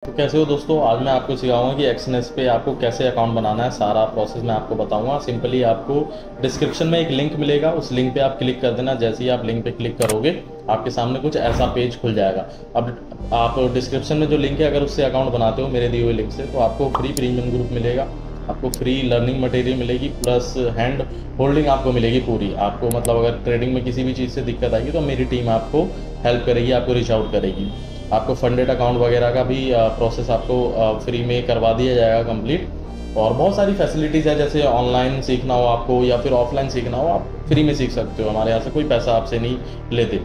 तो कैसे हो दोस्तों। आज मैं आपको सिखाऊंगा कि एक्सनेस पे आपको कैसे अकाउंट बनाना है। सारा प्रोसेस मैं आपको बताऊंगा। सिंपली आपको डिस्क्रिप्शन में एक लिंक मिलेगा, उस लिंक पे आप क्लिक कर देना। जैसे ही आप लिंक पे क्लिक करोगे आपके सामने कुछ ऐसा पेज खुल जाएगा। अब आप डिस्क्रिप्शन में जो लिंक है अगर उससे अकाउंट बनाते हो मेरे दिए हुए लिंक से, तो आपको फ्री प्रीमियम ग्रुप मिलेगा, आपको फ्री लर्निंग मटेरियल मिलेगी, प्लस हैंड होल्डिंग आपको मिलेगी पूरी। आपको मतलब अगर ट्रेडिंग में किसी भी चीज़ से दिक्कत आएगी तो मेरी टीम आपको हेल्प करेगी, आपको रीच आउट करेगी। आपको फंडेड अकाउंट वगैरह का भी प्रोसेस आपको फ्री में करवा दिया जाएगा कंप्लीट। और बहुत सारी फैसिलिटीज़ है, जैसे ऑनलाइन सीखना हो आपको या फिर ऑफलाइन सीखना हो, आप फ्री में सीख सकते हो। हमारे यहाँ से कोई पैसा आपसे नहीं लेते।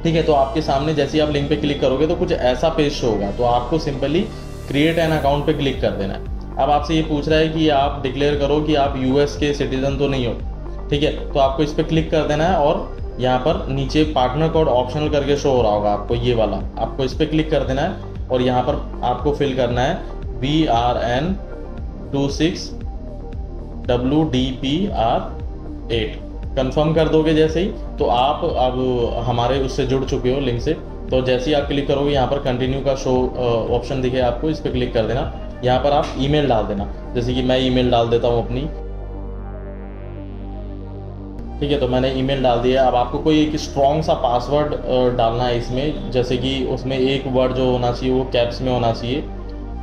ठीक है, तो आपके सामने जैसे ही आप लिंक पे क्लिक करोगे तो कुछ ऐसा पेज शो होगा। तो आपको सिंपली क्रिएट एन अकाउंट पे क्लिक कर देना है। अब आपसे ये पूछ रहा है कि आप डिक्लेयर करो कि आप यूएस के सिटीजन तो नहीं हो। ठीक है, तो आपको इस पर क्लिक कर देना है और यहाँ पर नीचे पार्टनर कोड ऑप्शनल करके शो हो रहा होगा आपको, ये वाला आपको इस पर क्लिक कर देना है। और यहाँ पर आपको फिल करना है BRN26WDPR8। कंफर्म कर दोगे जैसे ही, तो आप अब हमारे उससे जुड़ चुके हो लिंक से। तो जैसे ही आप क्लिक करोगे यहाँ पर कंटिन्यू का शो ऑप्शन दिखे आपको, इस पर क्लिक कर देना। यहाँ पर आप ईमेल डाल देना, जैसे कि मैं ईमेल डाल देता हूँ अपनी। ठीक है, तो मैंने ईमेल डाल दिया। अब आपको कोई एक स्ट्रॉन्ग सा पासवर्ड डालना है इसमें, जैसे कि उसमें एक वर्ड जो होना चाहिए वो कैप्स में होना चाहिए।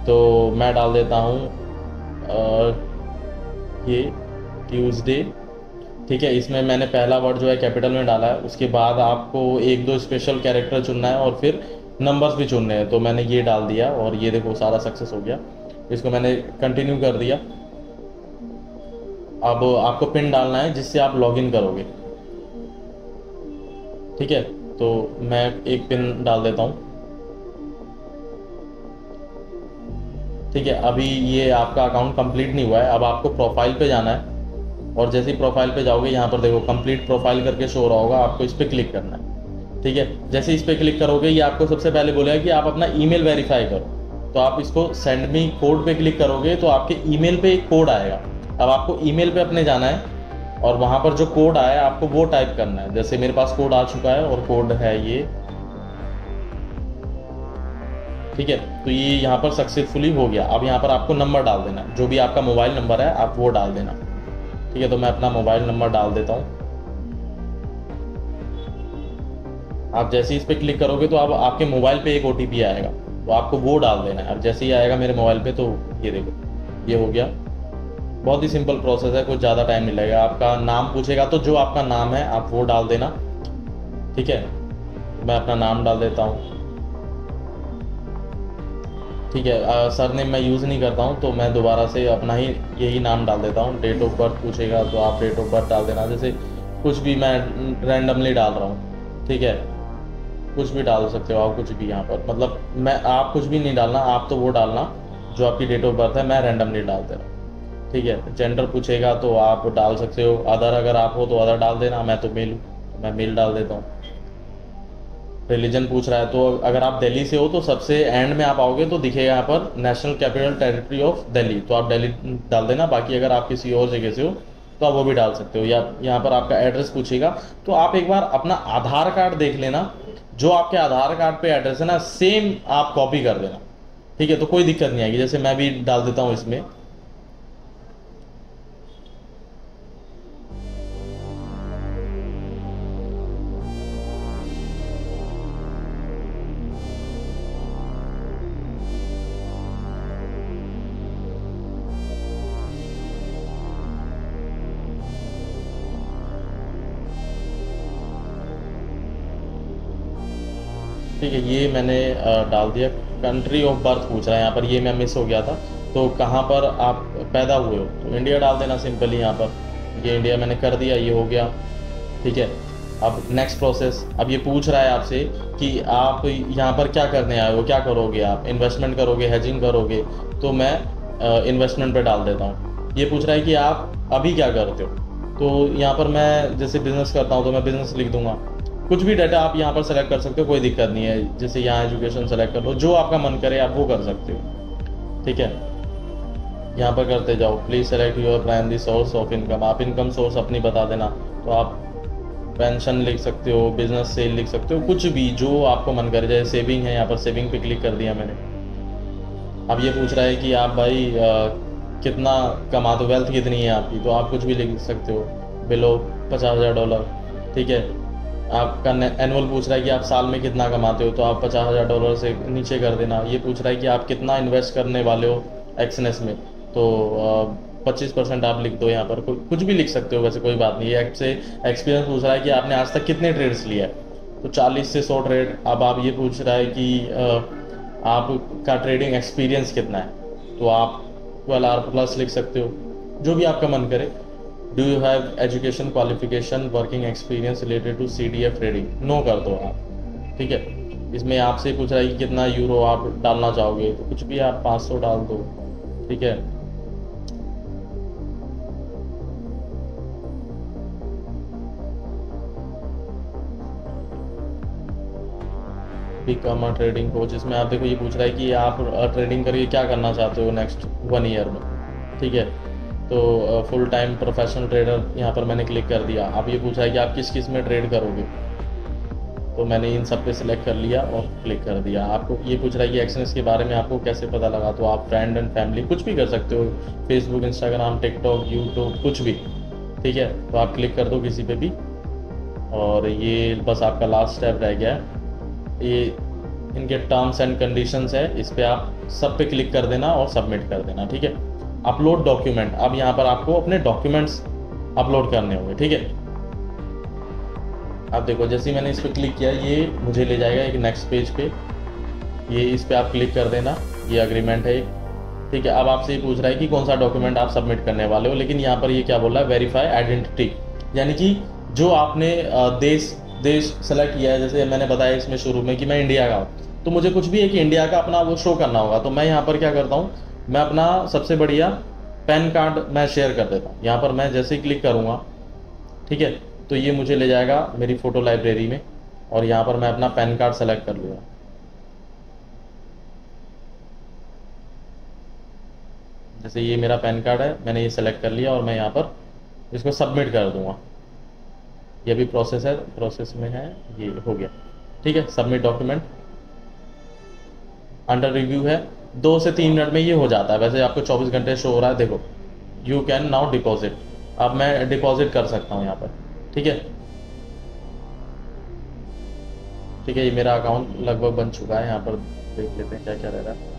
तो मैं डाल देता हूँ ये ट्यूसडे। ठीक है, इसमें मैंने पहला वर्ड जो है कैपिटल में डाला है। उसके बाद आपको एक दो स्पेशल कैरेक्टर चुनना है और फिर नंबर्स भी चुनने हैं। तो मैंने ये डाल दिया और ये देखो सारा सक्सेस हो गया। इसको मैंने कंटिन्यू कर दिया। अब आपको पिन डालना है जिससे आप लॉगिन करोगे। ठीक है, तो मैं एक पिन डाल देता हूँ। ठीक है, अभी ये आपका अकाउंट कंप्लीट नहीं हुआ है। अब आपको प्रोफाइल पे जाना है और जैसे ही प्रोफाइल पे जाओगे यहाँ पर देखो कंप्लीट प्रोफाइल करके शो हो रहा होगा, आपको इस पर क्लिक करना है। ठीक है, जैसे इस पर क्लिक करोगे ये आपको सबसे पहले बोलेगा कि आप अपना ईमेल वेरीफाई करो। तो आप इसको सेंड मी कोड पे क्लिक करोगे तो आपके ईमेल पे एक कोड आएगा। अब आपको ईमेल पे अपने जाना है और वहाँ पर जो कोड आया है आपको वो टाइप करना है। जैसे मेरे पास कोड आ चुका है और कोड है ये। ठीक है, तो ये यहाँ पर सक्सेसफुली हो गया। अब यहाँ पर आपको नंबर डाल देना, जो भी आपका मोबाइल नंबर है आप वो डाल देना। ठीक है, तो मैं अपना मोबाइल नंबर डाल देता हूँ। आप जैसे ही इस पर क्लिक करोगे तो अब आपके मोबाइल पे एक OTP आएगा, तो आपको वो डाल देना है। अब जैसे ही आएगा मेरे मोबाइल पे तो ये देखो ये हो गया। बहुत ही सिंपल प्रोसेस है, कुछ ज़्यादा टाइम नहीं लगेगा। आपका नाम पूछेगा तो जो आपका नाम है आप वो डाल देना। ठीक है, मैं अपना नाम डाल देता हूँ। ठीक है, सरनेम मैं यूज़ नहीं करता हूँ तो मैं दोबारा से अपना ही यही नाम डाल देता हूँ। डेट ऑफ बर्थ पूछेगा तो आप डेट ऑफ बर्थ डाल देना। जैसे कुछ भी मैं रैंडमली डाल रहा हूँ। ठीक है, कुछ भी डाल सकते हो आप, कुछ भी यहाँ पर मतलब मैं आप कुछ भी नहीं डालना, आप तो वो डालना जो आपकी डेट ऑफ बर्थ है। मैं रैंडमली डाल दे रहा हूँ। ठीक है, जेंडर पूछेगा तो आप डाल सकते हो। अदर अगर आप हो तो अदर डाल देना। मैं तो मेल हूँ, मैं मेल डाल देता हूँ। रिलीजन पूछ रहा है तो अगर आप दिल्ली से हो तो सबसे एंड में आप आओगे तो दिखेगा यहाँ पर national capital territory of Delhi, तो आप दिल्ली डाल देना। बाकी अगर आप किसी और जगह से हो तो आप वो भी डाल सकते हो। या यहाँ पर आपका एड्रेस पूछेगा तो आप एक बार अपना आधार कार्ड देख लेना, जो आपके आधार कार्ड पे एड्रेस है ना सेम आप कॉपी कर देना। ठीक है, तो कोई दिक्कत नहीं आएगी। जैसे मैं भी डाल देता हूँ इसमें। ठीक है, ये मैंने डाल दिया। कंट्री ऑफ बर्थ पूछ रहा है यहाँ पर, ये मैं मिस हो गया था। तो कहाँ पर आप पैदा हुए हो तो इंडिया डाल देना सिंपली यहाँ पर। ये इंडिया मैंने कर दिया, ये हो गया। ठीक है, अब नेक्स्ट प्रोसेस। अब ये पूछ रहा है आपसे कि आप यहाँ पर क्या करने आए हो, क्या करोगे आप, इन्वेस्टमेंट करोगे, हेजिंग करोगे। तो मैं इन्वेस्टमेंट पे डाल देता हूँ। ये पूछ रहा है कि आप अभी क्या करते हो, तो यहाँ पर मैं जैसे बिजनेस करता हूँ तो मैं बिजनेस लिख दूंगा। कुछ भी डाटा आप यहाँ पर सेलेक्ट कर सकते हो, कोई दिक्कत नहीं है। जैसे यहाँ एजुकेशन सेलेक्ट कर लो, जो आपका मन करे आप वो कर सकते हो। ठीक है, यहाँ पर करते जाओ। Please select your primary source of income. आप इनकम सोर्स अपनी बता देना। तो आप पेंशन लिख सकते हो, बिजनेस सेल लिख सकते हो, कुछ भी जो आपको मन करे। जैसे सेविंग है, यहाँ पर सेविंग पे क्लिक कर दिया मैंने। अब ये पूछ रहा है कि आप भाई कितना कमाते हो, वेल्थ कितनी है आपकी, तो आप कुछ भी लिख सकते हो, बिलो $50,000, ठीक है। आपका एनुअल पूछ रहा है कि आप साल में कितना कमाते हो, तो आप $50,000 से नीचे कर देना। ये पूछ रहा है कि आप कितना इन्वेस्ट करने वाले हो एक्सएनएस में, तो 25% आप लिख दो यहाँ पर, कुछ भी लिख सकते हो, वैसे कोई बात नहीं है। आपसे एक्सपीरियंस पूछ रहा है कि आपने आज तक कितने ट्रेड्स लिया है, तो 40 से 100 ट्रेड। अब आप ये पूछ रहा है कि आपका ट्रेडिंग एक्सपीरियंस कितना है, तो आप 12R+ लिख सकते हो, जो भी आपका मन करे। Do you have education qualification working experience related to CDF trading, no कर दो आप, ठीक है। इसमें आपसे पूछ रहा है कि कितना यूरो आप डालना चाहोगे, तो कुछ भी आप 500 डाल दो, ठीक है। बिकम अ ट्रेडिंग कोच, इसमें आप देखो ये पूछ रहा है कि आप ट्रेडिंग करके क्या करना चाहते हो नेक्स्ट 1 ईयर में, ठीक है। तो फुल टाइम प्रोफेशनल ट्रेडर यहाँ पर मैंने क्लिक कर दिया। अब ये पूछा है कि आप किस किस में ट्रेड करोगे, तो मैंने इन सब पे सिलेक्ट कर लिया और क्लिक कर दिया। आपको ये पूछ रहा है कि एक्सएनएस के बारे में आपको कैसे पता लगा, तो आप फ्रेंड एंड फैमिली कुछ भी कर सकते हो, फेसबुक, इंस्टाग्राम, टिकटॉक, यूट्यूब, कुछ भी, ठीक है। तो आप क्लिक कर दो किसी पे भी, और ये बस आपका लास्ट स्टेप रह गया है। ये इनके टर्म्स एंड कंडीशंस है, इस पर आप सब पे क्लिक कर देना और सबमिट कर देना, ठीक है। अपलोड डॉक्यूमेंट, अब यहाँ पर आपको अपने डॉक्यूमेंट्स अपलोड करने होंगे, ठीक है। अब देखो जैसे ही मैंने इस पर क्लिक किया, ये मुझे ले जाएगा एक नेक्स्ट पेज पे, ये इस पर आप क्लिक कर देना, ये अग्रीमेंट है एक, ठीक है। अब आपसे ये पूछ रहा है कि कौन सा डॉक्यूमेंट आप सबमिट करने वाले हो, लेकिन यहाँ पर ये क्या बोल रहा है, वेरीफाई आइडेंटिटी, यानी कि जो आपने देश सेलेक्ट किया है। जैसे मैंने बताया इसमें शुरू में कि मैं इंडिया का हूँ, तो मुझे कुछ भी एक इंडिया का अपना वो शो करना होगा, तो मैं यहाँ पर क्या करता हूँ, मैं अपना सबसे बढ़िया पैन कार्ड मैं शेयर कर देता हूँ। यहाँ पर मैं जैसे ही क्लिक करूँगा, ठीक है, तो ये मुझे ले जाएगा मेरी फ़ोटो लाइब्रेरी में, और यहाँ पर मैं अपना पैन कार्ड सेलेक्ट कर लूँगा। जैसे ये मेरा पैन कार्ड है, मैंने ये सेलेक्ट कर लिया और मैं यहाँ पर इसको सबमिट कर दूँगा। ये भी प्रोसेस है, प्रोसेस में है, ये हो गया, ठीक है। सबमिट डॉक्यूमेंट अंडर रिव्यू है, 2 से 3 मिनट में ये हो जाता है। वैसे आपको 24 घंटे शो हो रहा है, देखो यू कैन नाउ डिपॉजिट, अब मैं डिपॉजिट कर सकता हूँ यहाँ पर, ठीक है। ठीक है, ये मेरा अकाउंट लगभग बन चुका है। यहाँ पर देख लेते हैं क्या क्या रह रहा है।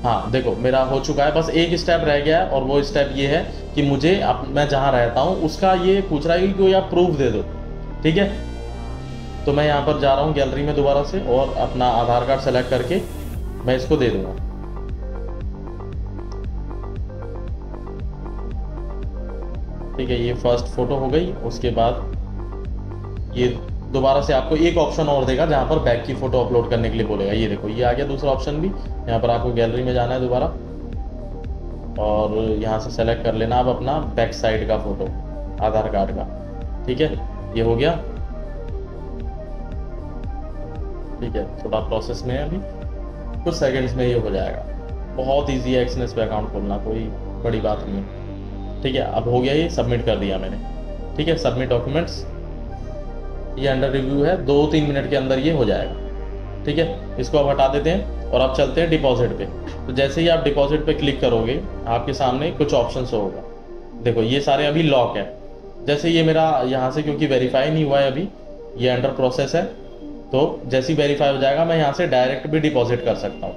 हाँ देखो मेरा हो चुका है, बस एक स्टेप रह गया है, और वो स्टेप ये है कि मुझे मैं जहाँ रहता हूँ उसका ये पूछ रहा है कि कोई आप प्रूफ दे दो, ठीक है। तो मैं यहाँ पर जा रहा हूँ गैलरी में दोबारा से, और अपना आधार कार्ड सेलेक्ट करके मैं इसको दे दूंगा, ठीक है। ये फर्स्ट फोटो हो गई। उसके बाद ये दोबारा से आपको एक ऑप्शन और देगा जहाँ पर बैक की फ़ोटो अपलोड करने के लिए बोलेगा। ये देखो ये आ गया दूसरा ऑप्शन भी। यहाँ पर आपको गैलरी में जाना है दोबारा, और यहाँ से सेलेक्ट कर लेना आप अपना बैक साइड का फ़ोटो आधार कार्ड का, ठीक है। ये हो गया, ठीक है। थोड़ा प्रोसेस में है अभी, कुछ सेकंड्स में ये हो जाएगा। बहुत ईजी है एक्सएनएस पे अकाउंट खोलना, कोई बड़ी बात नहीं है, ठीक है। अब हो गया, ये सबमिट कर दिया मैंने, ठीक है। सबमिट डॉक्यूमेंट्स, ये अंडर रिव्यू है, 2-3 मिनट के अंदर ये हो जाएगा, ठीक है। इसको अब हटा देते हैं और अब चलते हैं डिपॉजिट पे। तो जैसे ही आप डिपॉजिट पे क्लिक करोगे, आपके सामने कुछ ऑप्शंस होगा। देखो ये सारे अभी लॉक है। जैसे ये मेरा यहाँ से क्योंकि वेरीफाई नहीं हुआ है अभी, ये अंडर प्रोसेस है, तो जैसे ही वेरीफाई हो जाएगा मैं यहाँ से डायरेक्ट भी डिपॉजिट कर सकता हूँ,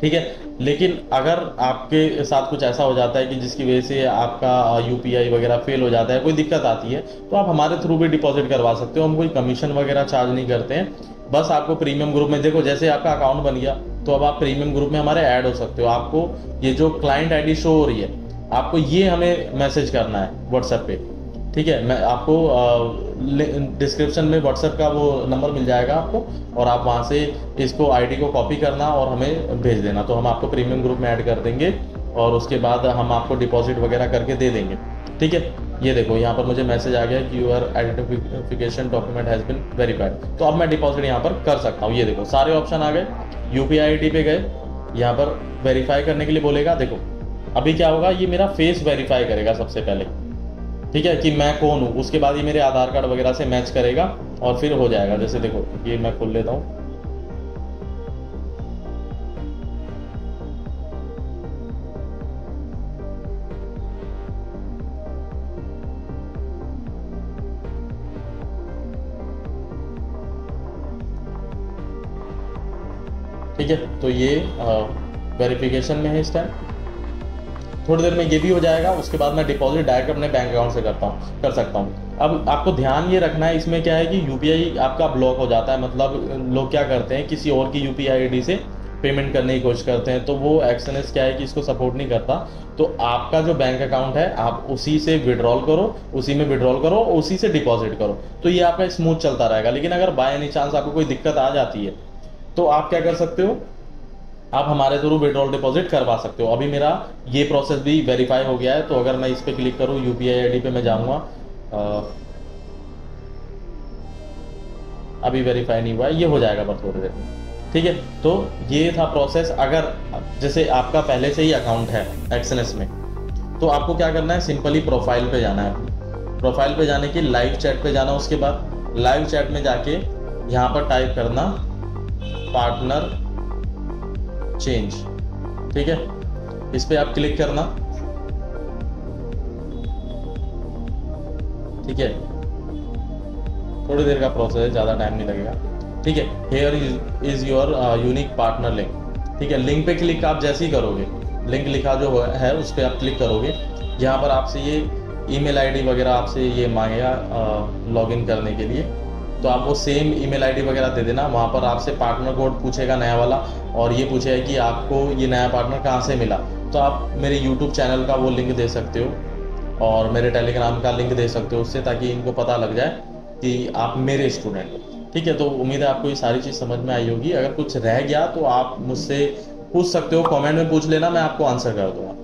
ठीक है। लेकिन अगर आपके साथ कुछ ऐसा हो जाता है कि जिसकी वजह से आपका यूपीआई वगैरह फेल हो जाता है, कोई दिक्कत आती है, तो आप हमारे थ्रू भी डिपॉजिट करवा सकते हो। हम कोई कमीशन वगैरह चार्ज नहीं करते हैं। बस आपको प्रीमियम ग्रुप में, देखो जैसे आपका अकाउंट बन गया तो अब आप प्रीमियम ग्रुप में हमारे ऐड हो सकते हो। आपको ये जो क्लाइंट आईडी शो हो रही है, आपको ये हमें मैसेज करना है व्हाट्सएप पे, ठीक है। मैं आपको डिस्क्रिप्शन में व्हाट्सएप का वो नंबर मिल जाएगा आपको, और आप वहाँ से इसको आईडी को कॉपी करना और हमें भेज देना, तो हम आपको प्रीमियम ग्रुप में ऐड कर देंगे, और उसके बाद हम आपको डिपॉजिट वगैरह करके दे देंगे, ठीक है। ये देखो यहाँ पर मुझे मैसेज आ गया कि your identification document has been verified. तो अब मैं डिपॉजिट यहाँ पर कर सकता हूँ। ये देखो सारे ऑप्शन आ गए। यूपीआई आईडी पे गए, यहाँ पर वेरीफाई करने के लिए बोलेगा। देखो अभी क्या होगा, ये मेरा फेस वेरीफाई करेगा सबसे पहले, ठीक है, कि मैं कौन हूँ। उसके बाद ये मेरे आधार कार्ड वगैरह से मैच करेगा, और फिर हो जाएगा। जैसे देखो ये मैं खोल लेता हूँ, ठीक है। तो ये वेरिफिकेशन में है इस टाइम। थोड़ी देर में ये भी हो जाएगा, उसके बाद मैं डिपॉजिट डायरेक्ट अपने बैंक अकाउंट से कर सकता हूँ। अब आपको ध्यान ये रखना है, इसमें क्या है कि यूपीआई आपका ब्लॉक हो जाता है। मतलब लोग क्या करते हैं, किसी और की यूपीआई आईडी से पेमेंट करने की कोशिश करते हैं, तो वो एक्सएनएस क्या है कि इसको सपोर्ट नहीं करता। तो आपका जो बैंक अकाउंट है आप उसी से विड्रॉल करो, उसी में विड्रॉल करो, उसी से डिपॉजिट करो, तो ये आपका स्मूथ चलता रहेगा। लेकिन अगर बाय एनी चांस आपको कोई दिक्कत आ जाती है तो आप क्या कर सकते हो, आप हमारे थ्रू विड्रॉल डिपॉजिट करवा सकते हो। अभी मेरा ये प्रोसेस भी वेरीफाई हो गया है, तो अगर मैं इस पर क्लिक करूँ, यूपीआई आईडी पे मैं जाऊँगा, अभी वेरीफाई नहीं हुआ है, ये हो जाएगा पर थोड़ी देर में, ठीक है। तो ये था प्रोसेस। अगर जैसे आपका पहले से ही अकाउंट है एक्सएनएस में, तो आपको क्या करना है, सिंपली प्रोफाइल पे जाना है। प्रोफाइल पे जाने की लाइव चैट पे जाना, उसके बाद लाइव चैट में जाके यहाँ पर टाइप करना पार्टनर चेंज, ठीक है। इस पे आप क्लिक करना, ठीक है। थोड़ी देर का प्रोसेस है, ज़्यादा टाइम नहीं लगेगा, ठीक है। Here is your unique partner link, ठीक है। लिंक पे क्लिक आप जैसे ही करोगे, लिंक लिखा जो है उस पर आप क्लिक करोगे, यहाँ पर आपसे ये ईमेल आईडी वगैरह आपसे ये मांगेगा लॉगिन करने के लिए, तो आप वो सेम ईमेल आईडी वगैरह दे देना। वहाँ पर आपसे पार्टनर कोड पूछेगा नया वाला, और ये पूछेगा कि आपको ये नया पार्टनर कहाँ से मिला। तो आप मेरे यूट्यूब चैनल का वो लिंक दे सकते हो और मेरे टेलीग्राम का लिंक दे सकते हो उससे, ताकि इनको पता लग जाए कि आप मेरे स्टूडेंट हो, ठीक है। तो उम्मीद है आपको ये सारी चीज़ समझ में आई होगी। अगर कुछ रह गया तो आप मुझसे पूछ सकते हो, कमेंट में पूछ लेना, मैं आपको आंसर कर दूंगा।